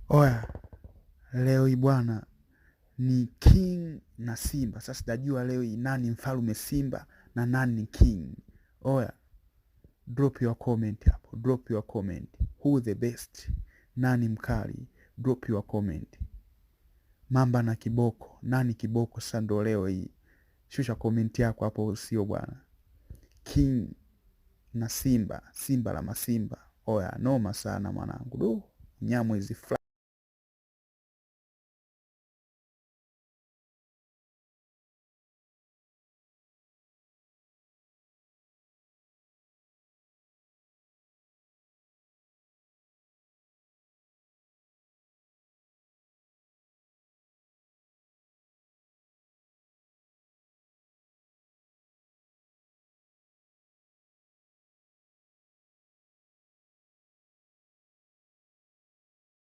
Oya, leo hii bwana ni King na Simba. Sasa sijajua leo hii nani mfalme Simba na nani ni King. Oya, drop your comment hapo, drop your comment. Who the best? Nani mkali? Drop your comment. Mamba na kiboko, nani kiboko sasa ndo leo hii? Shusha comment yako hapo, sio bwana. King na Simba, Simba la masimba. Oya, noma sana mwanangu. Nyamwezi